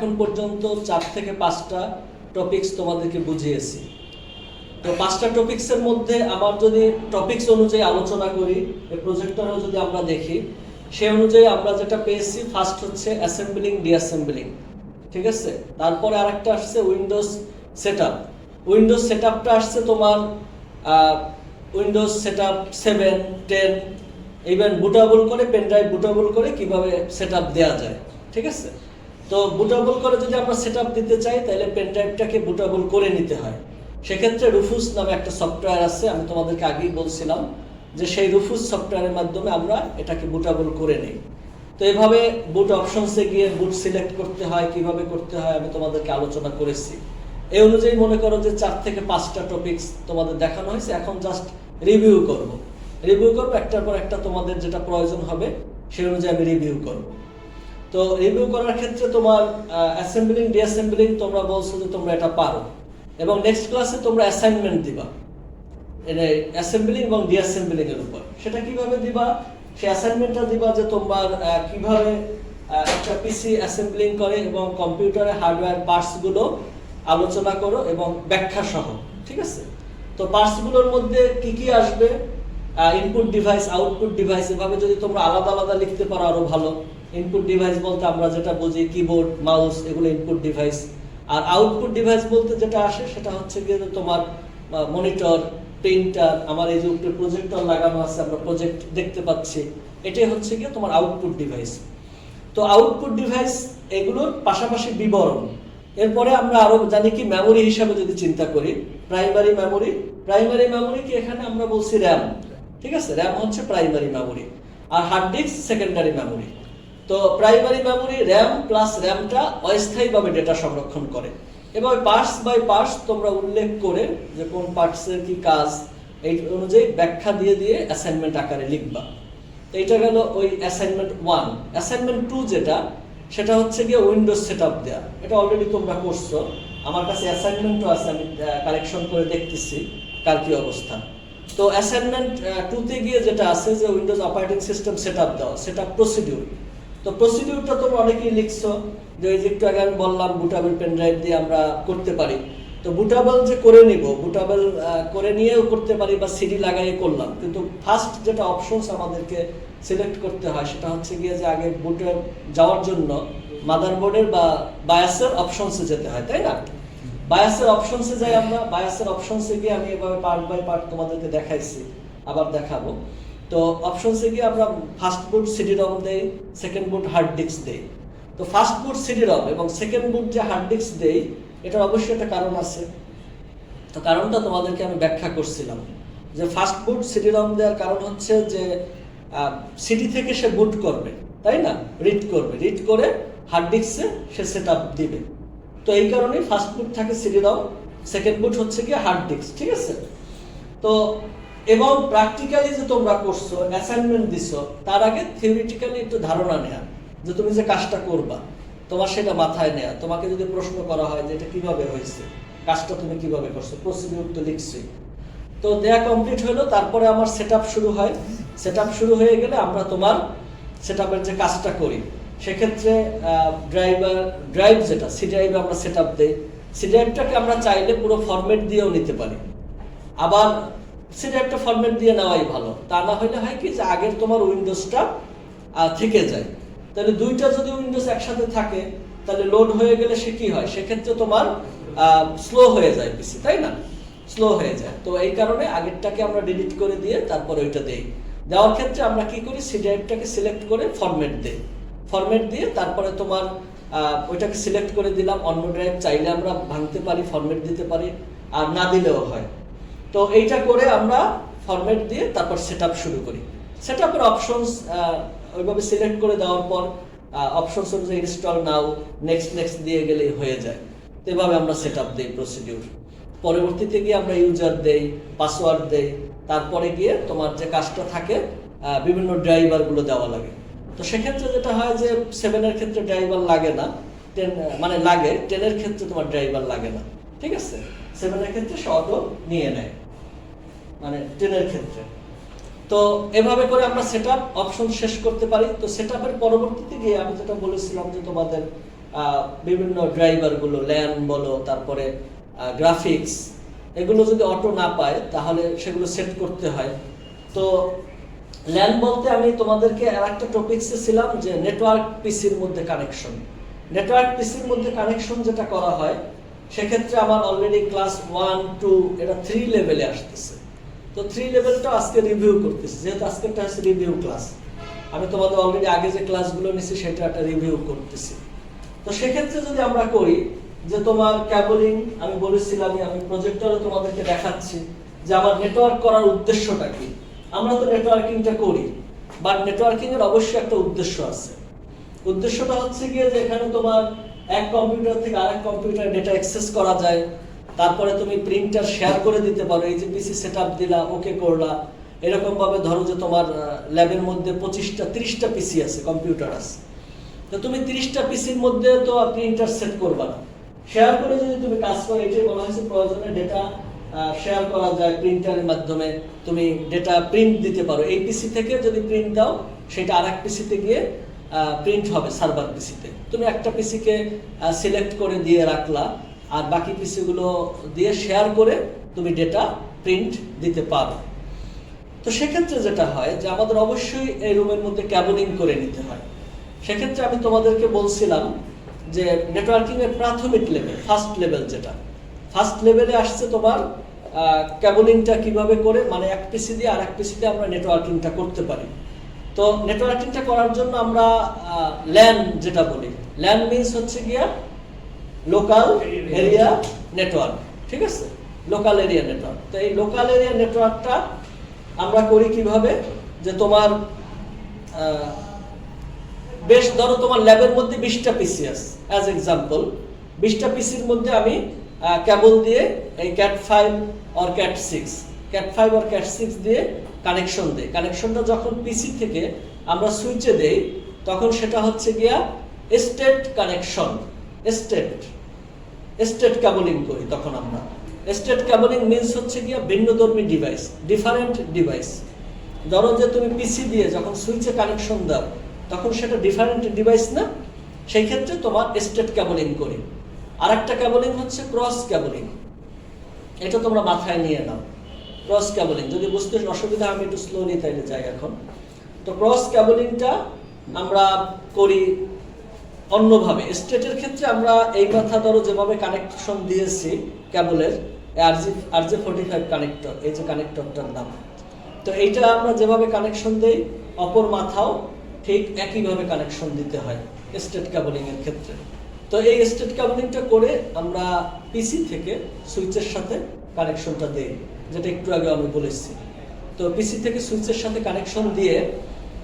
এখন পর্যন্ত 4 থেকে 5টা টপিকস তোমাদেরকে বুঝিয়েছি। তো 5টা টপিকসের মধ্যে আমার যদি টপিকস অনুযায়ী আলোচনা করি, এই প্রজেক্টরেও যদি আমরা দেখি, সেই অনুযায়ী আমরা যেটা পেয়েছি, ফার্স্ট হচ্ছে অ্যাসেম্বলিং ডিঅ্যাসেম্বলিং, ঠিক আছে। তারপরে আরেকটা আসছে উইন্ডোজ সেটআপ। উইন্ডোজ সেটআপটা আসছে তোমার উইন্ডোজ সেটআপ 7, 10, ইভেন বুটেবল করে পেন ড্রাইভ বুটেবল করে কিভাবে সেটআপ দেওয়া যায়, ঠিক আছে। তো বুটেবল করে যদি আমরা সেটআপ দিতে চাই তাহলে পেন ড্রাইভটাকে বুটেবল করে নিতে হয়। সেক্ষেত্রে রুফুস নামে একটা সফটওয়্যার আছে, আমি তোমাদেরকে আগেই বলছিলাম যে সেই রুফুস সফটওয়্যারের মাধ্যমে আমরা এটাকে বুটেবল করে নিই। তো এইভাবে বুট অপশনসে গিয়ে বুট সিলেক্ট করতে হয়, কিভাবে করতে হয় আমি তোমাদেরকে আলোচনা করেছি। এই অনুযায়ী মনে করো যে 4 থেকে 5টা টপিকস তোমাদের দেখানো হয়েছে, এখন জাস্ট রিভিউ করব একটার পর একটা, তোমাদের যেটা প্রয়োজন হবে সেই অনুযায়ী আমি রিভিউ করব। তো রিভিউ করার ক্ষেত্রে তোমার অ্যাসেম্বলিং ডিঅ্যাসেম্বলিং তোমরা বলছো যে তোমরা এটা পারো, এবং নেক্সট ক্লাসে তোমরা অ্যাসাইনমেন্ট দিবা অ্যাসেম্বলিং এবং ডিঅ্যাসেম্বলিং এর উপর। সেটা কিভাবে দিবা, সেই অ্যাসাইনমেন্টটা দিবা যে তোমার কিভাবে একটা পিসি অ্যাসেম্বলিং করে এবং কম্পিউটারের হার্ডওয়্যার পার্টসগুলো আলোচনা করো এবং ব্যাখ্যা সহ, ঠিক আছে। তো পার্টসগুলোর মধ্যে কি কি আসবে, ইনপুট ডিভাইস, আউটপুট ডিভাইস, এভাবে যদি তোমরা আলাদা আলাদা লিখতে পারো আরো ভালো। ইনপুট ডিভাইস বলতে আমরা যেটা বুঝি কিবোর্ড, মাউস, এগুলো ইনপুট ডিভাইস। আর আউটপুট ডিভাইস বলতে যেটা আসে সেটা হচ্ছে গিয়ে তোমার মনিটর, প্রিন্টার, আমার এই যে উপরে প্রজেক্টর লাগানো আছে, আমরা প্রজেক্ট দেখতে পাচ্ছি, এটাই হচ্ছে গিয়ে তোমার আউটপুট ডিভাইস। তো আউটপুট ডিভাইস এগুলোর পাশাপাশি বিবরণ। এরপরে আমরা আরো জানি কি মেমোরি হিসাবে যদি চিন্তা করি, প্রাইমারি মেমোরি কি এখানে আমরা বলছি র্যাম, ঠিক আছে। র্যাম হচ্ছে প্রাইমারি মেমোরি, আর হার্ড ডিস্ক সেকেন্ডারি মেমোরি। তো প্রাইমারি মেমোরি র্যাম প্লাস র্যামটা অস্থায়ীভাবে ডেটা সংরক্ষণ করে। এবার পার্টস বাই পার্টস তোমরা উল্লেখ করে যে কোন পার্টসের কি কাজ, এই অনুযায়ী ব্যাখ্যা দিয়ে দিয়ে অ্যাসাইনমেন্ট আকারে লিখবা। তো এটা গেল ওই অ্যাসাইনমেন্ট 1। অ্যাসাইনমেন্ট 2 যেটা, সেটা হচ্ছে গিয়ে উইন্ডোজ সেটআপ দেয়া। এটা অলরেডি তোমরা করছো, আমার কাছে অ্যাসাইনমেন্টও আছে, আমি কারেকশন করে দেখতেছি কার কি অবস্থা। তো অ্যাসাইনমেন্ট 2তে গিয়ে যেটা আছে যে উইন্ডোজ অপারেটিং সিস্টেম সেটআপ দাও, সেটআপ প্রসিডিউর। তো প্রসিডিউরটা তোমরা অনেকেই লিখছো যে ওই যে একটু আগে আমি বললাম বুটেবল পেন ড্রাইভ দিয়ে আমরা করতে পারি। তো বুটেবল যে করে নিব, বুটেবল করে নিয়েও করতে পারি বা সিডি লাগাইয়ে করলাম, কিন্তু ফার্স্ট যেটা অপশনস আমাদেরকে সিলেক্ট করতে হয় সেটা হচ্ছে গিয়ে যে আগে বুটে যাওয়ার জন্য মাদারবোর্ডের বা বায়াসের অপশনসে যেতে হয়, তাই না। বায়াসের অপশনসে যাই আমরা, বায়াসের অপশনসে গিয়ে আমি এভাবে পার্ট বাই পার্ট তোমাদেরকে দেখাইছি, আবার দেখাবো। তো অপশনসে গিয়ে আমরা ফার্স্ট বুট সিডি রম দেই, সেকেন্ড বুট হার্ড ডিস্ক দেই। তো ফার্স্ট বুট সিডি রম এবং সেকেন্ড বুট যে হার্ড ডিস্ক দেই, এটার অবশ্যই একটা কারণ আছে। তো কারণটা তোমাদেরকে আমি ব্যাখ্যা করছিলাম যে ফার্স্ট বুট সিডি রম দেওয়ার কারণ হচ্ছে যে সিডি থেকে সে বুট করবে, তাই না, রিড করে হার্ড ডিস্কে সে সেটআপ দিবে। তো এই কারণেই ফার্স্ট বুট থাকে সিডি রম, সেকেন্ড বুট হচ্ছে কি হার্ড ডিস্ক, ঠিক আছে। তো এবং প্র্যাকটিক্যালি যে তোমরা করছো, অ্যাসাইনমেন্ট দিছো, তার আগে থিওরিটিক্যালি একটু ধারণা নেয়া যে তুমি যে কাজটা করবা তোমার সেটা মাথায় নেয়া। তোমাকে যদি প্রশ্ন করা হয় যে এটা কিভাবে হয়েছে, কাজটা তুমি কিভাবে করছো, প্রসিডিউর তো লিখছি। তো দেয়া কমপ্লিট হলো, তারপরে আমার সেটআপ শুরু হয়। সেটআপ শুরু হয়ে গেলে আমরা তোমার সেটআপের যে কাজটা করি, সেক্ষেত্রে ড্রাইভ যেটা সি ড্রাইভে আমরা সেটআপ দেই। সি ড্রাইভটাকে আমরা চাইলে পুরো ফরম্যাট দিয়েও নিতে পারি, আবার সি ড্রাইভটা ফরম্যাট দিয়ে নেওয়াই ভালো। তা না হলে হয় কি যে আগের তোমার উইন্ডোজটা থেকে যায়। তাহলে দুইটা যদি উইন্ডোজ একসাথে থাকে তাহলে লোড হয়ে গেলে সে কি হয়, সেক্ষেত্রে তোমার স্লো হয়ে যায় পিসি, তাই না, স্লো হয়ে যায়। তো এই কারণে আগেরটাকে আমরা ডিলিট করে দিয়ে তারপর ওইটা দেই। দেওয়ার ক্ষেত্রে আমরা কি করি, সি ড্রাইভটাকে সিলেক্ট করে ফরম্যাট দেই। ফরম্যাট দিয়ে তারপরে তোমার ওইটাকে সিলেক্ট করে দিলাম। অন্য ড্রাইভ চাইলে আমরা ভাঙতে পারি, ফরম্যাট দিতে পারি, আর না দিলেও হয়। তো এইটা করে আমরা ফরম্যাট দিয়ে তারপর সেটআপ শুরু করি। সেটআপের অপশনস ওইভাবে সিলেক্ট করে দেওয়ার পর অপশনস অনুযায়ী ইনস্টল নাও, নেক্সট দিয়ে গেলেই হয়ে যায়। তো এভাবে আমরা সেটআপ দেই প্রসিডিউর। পরবর্তীতে গিয়ে আমরা ইউজার দেই, পাসওয়ার্ড দেই, তারপরে গিয়ে তোমার যে কাজটা থাকে বিভিন্ন ড্রাইভারগুলো দেওয়া লাগে। তো সেক্ষেত্রে যেটা হয় যে 7-এর ক্ষেত্রে ড্রাইভার লাগে না, 10 মানে লাগে, 10-এর ক্ষেত্রে তোমার ড্রাইভার লাগে না, ঠিক আছে। 7-এর ক্ষেত্রে সে অটো নিয়ে নেয়, মানে 10-এর ক্ষেত্রে। তো এভাবে করে আমরা সেটআপ অপশন শেষ করতে পারি। তো সেটআপের পরবর্তীতে গিয়ে আমি যেটা বলেছিলাম যে তোমাদের বিভিন্ন ড্রাইভারগুলো ল্যান বলো, তারপরে গ্রাফিক্স, এগুলো যদি অটো না পায় তাহলে সেগুলো সেট করতে হয়। তো ল্যান বলতে আমি তোমাদেরকে আর একটা টপিকসে ছিলাম যে নেটওয়ার্ক পিসির মধ্যে কানেকশন। নেটওয়ার্ক পিসির মধ্যে কানেকশন যেটা করা হয় সেক্ষেত্রে আমার অলরেডি ক্লাস 1, 2 এটা 3 লেভেলে আসতেছে। তো 3 লেভেলটা আজকে রিভিউ করতেছি, যেহেতু আজকেরটা হচ্ছে রিভিউ ক্লাস। আমি তোমাদের অলরেডি আগে যে ক্লাসগুলো নিছি সেটা একটা রিভিউ করতেছি। তো সেক্ষেত্রে যদি আমরা করি যে তোমার ক্যাবলিং, আমি বলেছিলাম আমি প্রজেক্টরে তোমাদেরকে দেখাচ্ছি যে আমার নেটওয়ার্ক করার উদ্দেশ্যটা কি। আমরা তো নেটওয়ার্কিংটা করি, বাট নেটওয়ার্কিং এর অবশ্যই একটা উদ্দেশ্য আছে। উদ্দেশ্যটা হচ্ছে গিয়ে যে এখানে তোমার এক কম্পিউটার থেকে আরেক কম্পিউটারে ডেটা অ্যাক্সেস করা যায়, তারপরে তুমি প্রিন্টার শেয়ার করে দিতে পারো। এই যে পিসি সেটআপ দিলা, ওকে করলা, এরকম ভাবে ধরো যে তোমার ল্যাবের মধ্যে 25টা 30টা পিসি আছে, কম্পিউটার আছে। তো তুমি 30টা পিসির মধ্যে তো প্রিন্টার সেট করবা না, শেয়ার করে যদি তুমি কাজ করো, এটাই বলা হয়েছে প্রয়োজনে ডেটা শেয়ার করা যায় প্রিন্টারের মাধ্যমে। তুমি ডেটা প্রিন্ট দিতে পারো, এই পিসি থেকে যদি প্রিন্ট দাও সেটা আরেক পিসিতে গিয়ে প্রিন্ট হবে সার্ভার পিসিতে। তুমি একটা পিসিকে সিলেক্ট করে দিয়ে রাখলা, আর বাকি পিসিগুলো দিয়ে শেয়ার করে তুমি ডেটা প্রিন্ট দিতে পারো। তো সেক্ষেত্রে যেটা হয় যে আমাদের অবশ্যই এই রুমের মধ্যে ক্যাবলিং করে নিতে হয়। সেক্ষেত্রে আমি তোমাদেরকে বলছিলাম যে নেটওয়ার্কিং এর প্রাথমিক লেভেল, ফার্স্ট লেভেল, যেটা ফার্স্ট লেভেলে আসছে তোমার ক্যাবলিংটা কিভাবে করে, মানে এক পিসি দিয়ে আর এক পিসিতে আমরা নেটওয়ার্কিংটা করতে পারি। তো নেটওয়ার্কিংটা করার জন্য আমরা ল্যান যেটা বলি, ল্যান মিনস হচ্ছে গিয়া লোকাল এরিয়া নেটওয়ার্ক, ঠিক আছে, লোকাল এরিয়া নেটওয়ার্ক। তো এই লোকাল এরিয়া নেটওয়ার্কটা আমরা করি কিভাবে, যে তোমার বেশ ধরো তোমার ল্যাবের মধ্যে 20টা পিসি আছে, অ্যাজ এক্সাম্পল 20টা পিসির মধ্যে আমি কেবল দিয়ে এই ক্যাট5 অর ক্যাট5 অর ক্যাট6 দিয়ে কানেকশন দেই। কানেকশনটা যখন পিসি থেকে আমরা সুইচে দেই তখন সেটা হচ্ছে গিয়া স্টেট কানেকশন, স্টেট কেবলিং করি। তখন আমরা স্টেট কেবলিং মিনস হচ্ছে গিয়া ভিন্নধর্মী ডিভাইস, ডিফারেন্ট ডিভাইস। ধরো যে তুমি পিসি দিয়ে যখন সুইচে কানেকশন দাও তখন সেটা ডিফারেন্ট ডিভাইস না, সেই ক্ষেত্রে তোমার স্টেট কেবলিং করি। আর একটা কেবলিং হচ্ছে ক্রস কেবলিং, এটা তোমরা মাথায় নিয়ে নাও। ক্রস কেবলিং যদি বুঝতে অসুবিধা, আমি একটু স্লোলি তাইলে যাই এখন। তো ক্রস কেবলিংটা আমরা করি অন্যভাবে। স্টেটের ক্ষেত্রে আমরা এই কথা ধরো যেভাবে কানেকশন দিয়েছি কেবলের RJ45 কানেক্টর, এই যে কানেক্টরটার নাম, তো এইটা আমরা যেভাবে কানেকশন দেই অপর মাথাও ঠিক একইভাবে কানেকশন দিতে হয় স্টেট কেবলিং এর ক্ষেত্রে। তো এই স্টেট কেবলিংটা করে আমরা পিসি থেকে সুইচের সাথে কানেকশনটা দেই, যেটা একটু আগে আমি বলেছি। তো পিসি থেকে সুইচের সাথে কানেকশন দিয়ে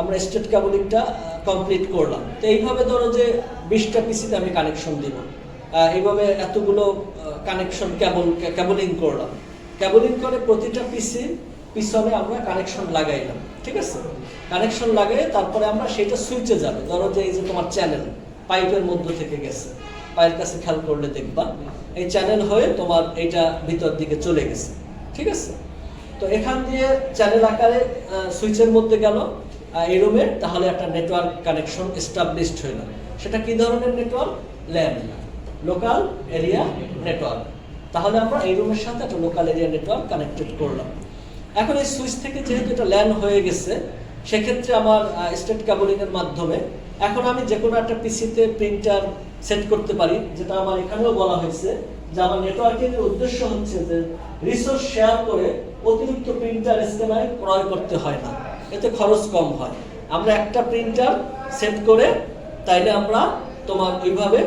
আমরা স্টেট কেবলিংটা কমপ্লিট করলাম। তো এইভাবে ধরো যে 20টা পিসিতে আমি কানেকশন দিব, এইভাবে এতগুলো কানেকশন কেবলিং করলাম। কেবলিং করে প্রতিটা পিসি পিছনে আমরা কানেকশন লাগাইলাম, ঠিক আছে। কানেকশন লাগাই তারপরে আমরা সেটা সুইচে যাবে। ধরো যে এই যে তোমার চ্যানেল পাইপের মধ্য থেকে গেছে, পায়ের কাছে খেয়াল করলে দেখবা এই চ্যানেল হয়ে তোমার এইটা ভিতর দিকে চলে গেছে, ঠিক আছে। তো এখান দিয়ে চ্যানেল আকারে সুইচের মধ্যে গেল এই রুমে, তাহলে একটা নেটওয়ার্ক কানেকশন এস্টাবলিশড হইল। সেটা কি ধরনের network? LAN, local area network. তাহলে আমরা এই রুমের সাথে একটা লোকাল এরিয়া নেটওয়ার্ক কানেক্টেড করলাম। এখন এই সুইচ থেকে যেহেতু এটা ল্যান হয়ে গেছে, সেক্ষেত্রে আমার স্টেট কেবলিং এর মাধ্যমে এখন আমি যে কোনো একটা পিসিতে প্রিন্টার সেট করতে পারি, যেটা আমার এখানেও বলা হয়েছে যে আমার নেটওয়ার্কিং এর উদ্দেশ্য হচ্ছে যে রিসোর্স শেয়ার করে অতিরিক্ত প্রিন্টার স্ক্যানার ক্রয় করতে হয় না, এতে খরচ কম হয়। আমরা একটা প্রিন্টার সেট করে তাইলে আমরা তোমার এইভাবে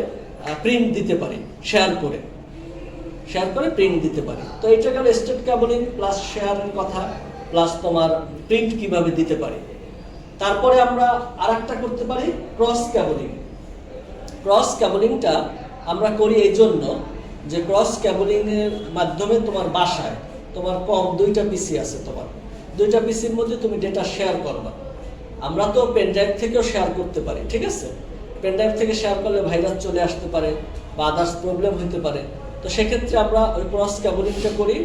প্রিন্ট দিতে পারি, শেয়ার করে প্রিন্ট দিতে পারি। তো এটা গেল স্টেট কেবলিং প্লাস শেয়ারের কথা, প্লাস তোমার প্রিন্ট কিভাবে দিতে পারি। তারপরে আমরা আরেকটা করতে পারি ক্রস কেবলিং। ক্রস কেবলিংটা আমরা করি এই জন্য যে ক্রস কেবলিং এর মাধ্যমে তোমার বাসায় তোমার কম 2টা পিসি আছে, তোমার 2টা পিসির মধ্যে তুমি ডেটা শেয়ার করবা। আমরা তো পেন ড্রাইভ থেকেও শেয়ার করতে পারি, ঠিক আছে। পেন ড্রাইভ থেকে শেয়ার করলে ভাইরাস চলে আসতে পারে বা আদার্স প্রবলেম হতে পারে। তো সেক্ষেত্রে আমরা ওই ক্রস কেবলিংটা করি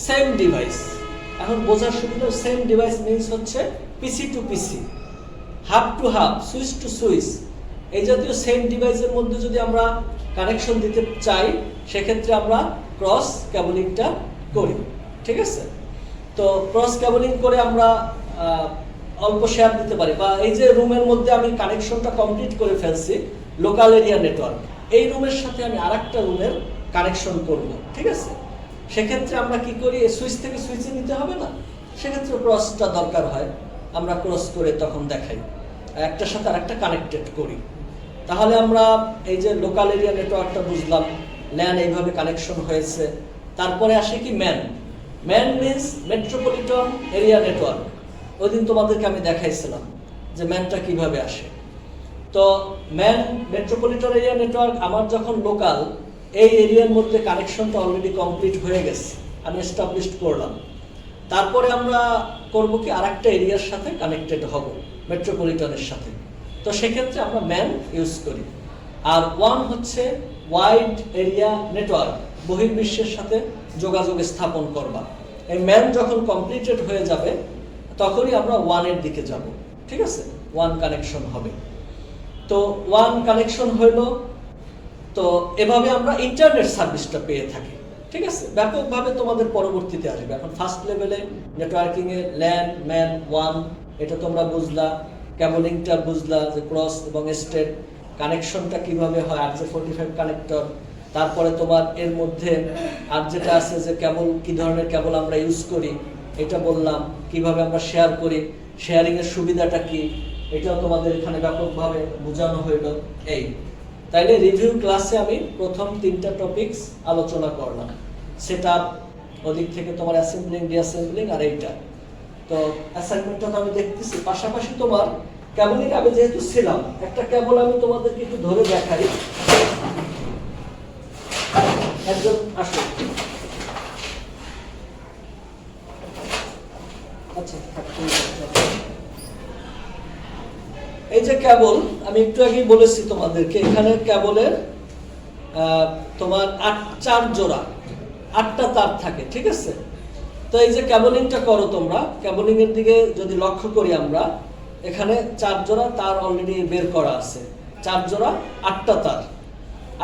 সেম ডিভাইস। এখন বোঝার সুবিধা, সেম ডিভাইস মিনস হচ্ছে PC to PC, hub to hub, switch to switch, এই জাতীয় সেম ডিভাইসের মধ্যে যদি আমরা কানেকশন দিতে চাই সেক্ষেত্রে আমরা ক্রস ক্যাবলিংটা করি, ঠিক আছে। তো ক্রস ক্যাবলিং করে আমরা অল্প শেয়ার দিতে পারি, বা এই যে রুমের মধ্যে আমি কানেকশনটা কমপ্লিট করে ফেলছি লোকাল এরিয়া নেটওয়ার্ক, এই রুমের সাথে আমি আরেকটা রুমের কানেকশন করব, ঠিক আছে। সেক্ষেত্রে আমরা কি করি, সুইচ থেকে সুইচে নিতে হবে না, সেক্ষেত্রে ক্রসটা দরকার হয়, আমরা ক্রস করে তখন দেখাই, একটার সাথে আরেকটা কানেক্টেড করি। তাহলে আমরা এই যে লোকাল এরিয়া নেটওয়ার্কটা বুঝলাম, ল্যান এইভাবে কানেকশন হয়েছে। তারপরে আসে কি man means metropolitan area network. ওই দিন তোমাদেরকে আমি দেখাইছিলাম যে ম্যানটা কিভাবে আসে। তো ম্যান মেট্রোপলিটন এরিয়া নেটওয়ার্ক আমার যখন লোকাল এই এরিয়ার মধ্যে কানেকশনটা অলরেডি কমপ্লিট হয়ে গেছে, আমি এস্টাবলিশ করলাম, তারপরে আমরা করব কি আরেকটা এরিয়ার সাথে কানেক্টেড হব মেট্রোপলিটনের সাথে। তো সেক্ষেত্রে আমরা ম্যান ইউজ করি। আর ওয়ান হচ্ছে ওয়াইড এরিয়া নেটওয়ার্ক, বহির্বিশ্বের সাথে যোগাযোগ স্থাপন করবা। এই ম্যান যখন কমপ্লিটেড হয়ে যাবে তখনই আমরা ওয়ানের দিকে যাব, ঠিক আছে, ওয়ান কানেকশন হবে। তো ওয়ান কানেকশন হইল, তো এভাবে আমরা ইন্টারনেট সার্ভিসটা পেয়ে থাকি, ঠিক আছে। ব্যাপকভাবে তোমাদের পরবর্তীতে আসবে। এখন ফার্স্ট লেভেলে নেটওয়ার্কিং এ ল্যান ম্যান ওয়ান এটা তোমরা বুঝলা, ক্যাবলিংটা বুঝলা যে ক্রস এবং স্টেট কানেকশনটা কিভাবে হয়, RJ45 কানেক্টর। তারপরে তোমার এর মধ্যে আর যেটা আছে যে কেবল কি ধরনের কেবল আমরা ইউজ করি এটা বললাম, কিভাবে আমরা শেয়ার করি, শেয়ারিং এর সুবিধাটা কি এটাও তোমাদের এখানে ব্যাপকভাবে বোঝানো হইল। এই তাইলে রিভিউ ক্লাসে আমি প্রথম 3টা টপিকস আলোচনা করলাম, সেটআপ, ওদিক থেকে তোমার অ্যাসেম্বলিং ডিঅ্যাসেম্বলিং আর এইটা। তো অ্যাসাইনমেন্টটা তো আমি দেখতেছি, পাশাপাশি তোমার কেবলিং আমি যেহেতু ছিলাম, একটা কেবল আমি তোমাদেরকে একটু ধরে দেখাই। একজন আসো, আচ্ছা এই যে কেবল আমি একটু আগেই বলেছি তোমাদেরকে, এখানে কেবলের তোমার 4 জোড়া 8টা তার থাকে, ঠিক আছে। তো এই যে কেবলিংটা করো তোমরা, কেবলিং এর দিকে যদি লক্ষ্য করি আমরা, এখানে 4 জোড়া তার অলরেডি বের করা আছে, 4 জোড়া 8টা তার।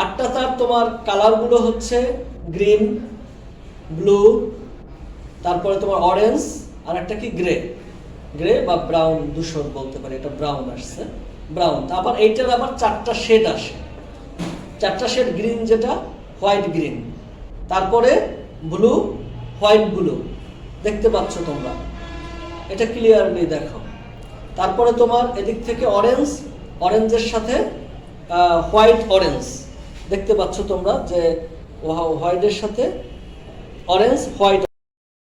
8টা তার তোমার কালারগুলো হচ্ছে গ্রিন, ব্লু, তারপরে তোমার অরেঞ্জ, আর একটা কি গ্রে বা ব্রাউন, ধূসর বলতে পারি, এটা ব্রাউন আসছে, ব্রাউন। তারপর এইটার আবার 4টা শেড আসে, 4টা শেড, গ্রিন যেটা হোয়াইট গ্রিন, তারপরে ব্লু হোয়াইট ব্লু, দেখতে পাচ্ছ তোমরা, এটা ক্লিয়ারলি দেখো। তারপরে তোমার এদিক থেকে অরেঞ্জের সাথে হোয়াইট অরেঞ্জ, দেখতে পাচ্ছ তোমরা যে হোয়াইটের সাথে অরেঞ্জ হোয়াইট